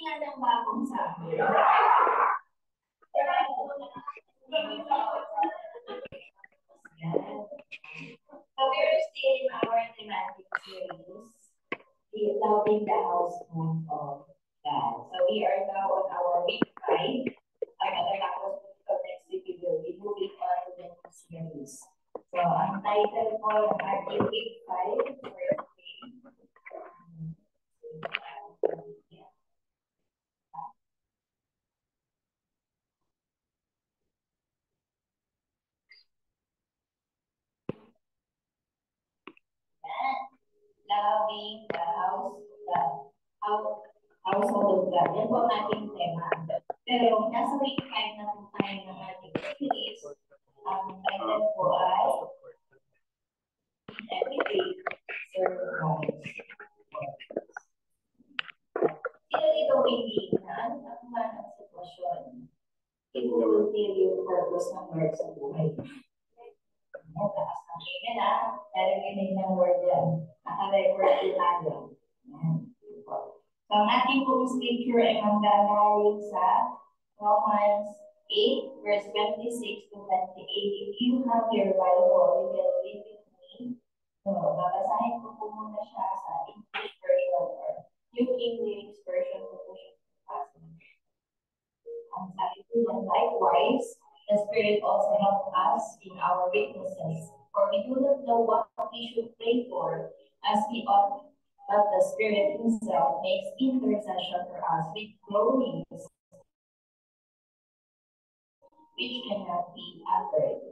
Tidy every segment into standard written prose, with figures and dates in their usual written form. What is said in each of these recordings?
nga ng bagong sabi. So we're still in our thematic series, Loving the Household of God. So we are now on our week 5. Pagkatapos po next week, we will be moving on to the next series. So ang title po ng ating week 5 for today. Loving the household of God. Yan po ang ating tema. Pero nasa week 5 na po tayo ng ating series. Ang title po ay Everyday Serve Christ. Sino dito hindi na ano man ang sitwasyon? I-fulfill yung purpose ng Lord sa buhay. Taas ng amen ha. Narinig ng word yan. Naka-record yung tayo. So, ang ating pong scripture ay manggagaling sa Romans 8, verse 26 to 28. If you have your Bible, you will read with me. So, babasahin ko po muna siya sa English version or New King James version ko po siya. Ang sabi po yan, likewise, the Spirit also helps us in our weaknesses. For we do not know what we should pray for as we ought, but the Spirit Himself makes intercession for us with groanings which cannot be uttered.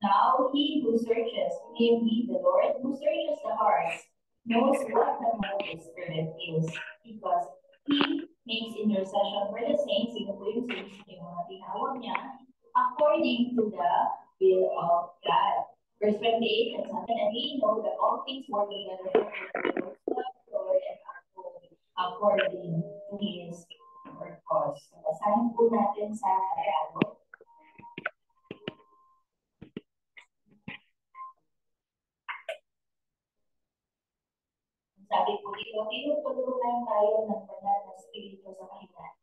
Now He who searches, namely the Lord who searches the hearts, knows what the mind of the Spirit is, because He makes intercession for the saints, yung mga tinawag niya, according to the will of God. Verse 28, and we know that all things work together for the Lord and our good, according to His purpose. Basahin po natin sa Tagalog. Sabi po dito, tinutulungan tayo ng banal na Espiritu sa kahinan.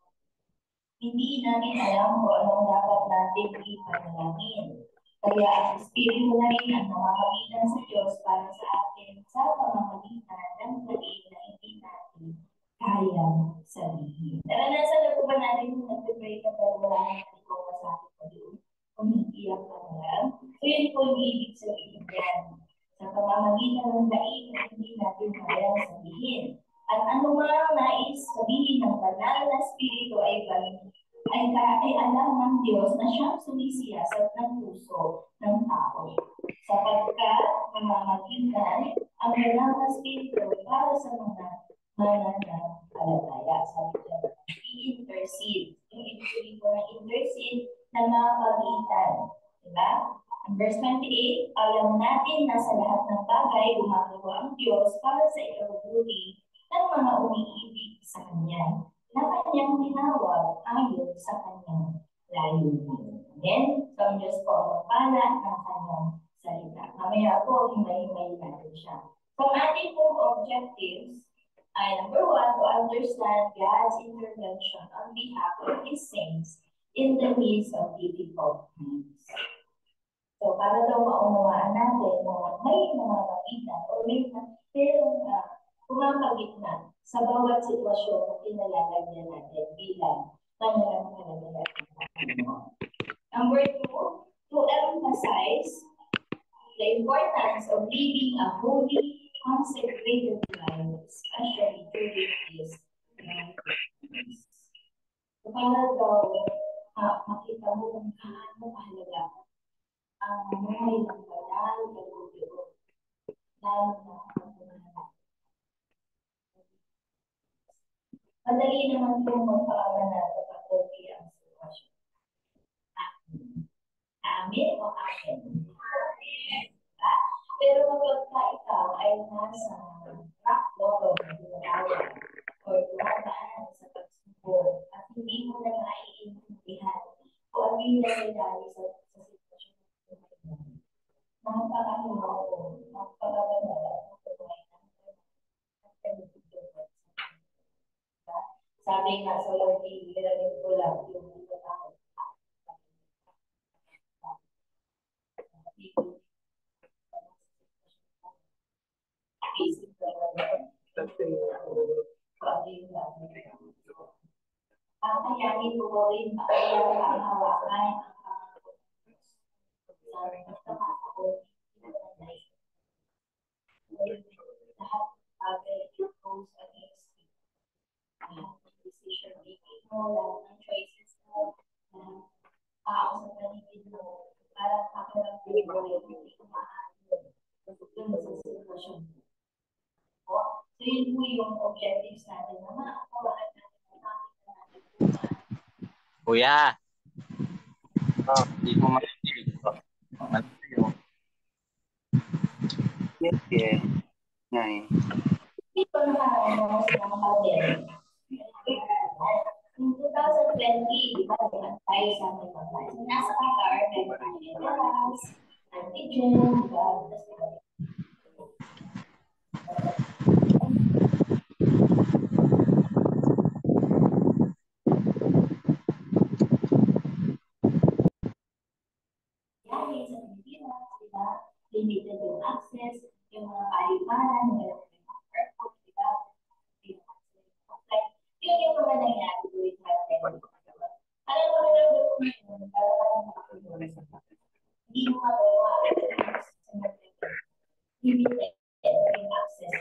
Hindi natin alam kung anong dapat natin ipanalangin. Kaya ang Espiritu na rin ang namamagitan sa Diyos para sa atin sa pamamagitan ng daig na hindi natin kaya sabihin. Naranasan na po ba natin kung nag-pray ka pero wala natin kung masakit pa doon? Kung nag-iyak ka na lang? So yun po yung ibig sabihin yan. Sa pamamagitan ng daig na hindi natin kaya sabihin. At anumang nais sabihin ng banal na Espiritu ay alam ng Diyos na siyang sumisiyasat ng puso ng tao. Sapagkat pamamagitan ang banal na Espiritu para sa mga mananampalataya. Sabi niya, i-intercede. Yung ibig ko na intercede na mapagitan. Diba? Ang verse 28, alam natin na sa lahat ng bagay gumagawa ang Diyos para sa ikabubuti ng mga umiibig sa Kanya, na Kanyang tinawag ayon sa Kanyang layunin. Amen? So, ang Diyos po ang magpala ng Kanyang salita. Mamaya po, himay-himay natin siya. So, ang ating pong objectives ay number 1, to understand God's intervention on behalf of His saints in the midst of difficult times. So, para daw maunawaan natin na may mga mapitan o may pumapagitna sa bawat sitwasyon na pinalalagyan natin bilang pananampalataya ng Panginoon. Number 2, to emphasize the importance of living a holy, consecrated life, especially during this time. So, para daw makita mo kung paano kahalaga ang buhay ng banal, kalugod, lalo na madali naman po magpaamanat kapag okay ang sitwasyon. Amen o amen? Pero kapag ikaw ay nasa rock bottom na dinalawan o dumadaan sa pagsubok at hindi mo na maiintindihan kung ano yung nangyayari sa sitwasyon ng magpakahinga o magpakabanala ng buhay ng sabi nga sa Kakayanin mo rin kaya ang hawakan lahat bagay goes against you. Lahat ng decision making mo, lahat ng choices mo, lahat tao sa paligid mo, parang ako lang din mo yung hindi kumaano dun sa sitwasyon mo. So yun po yung objectives natin na makakawaan natin na makita natin kung paano. Kuya, hindi ko marinig. Malayo. Yes. Ngay. Ito na ano sa mga model. In 2020, di ba, tayo sa may pagkain. Nasa Qatar, may pagkain, antigen, di ba? Yan, sa Pilipinas, di ba? Limited yung access, yung mga paliparan, yung mga airport, di ba? Yun yung mga nangyari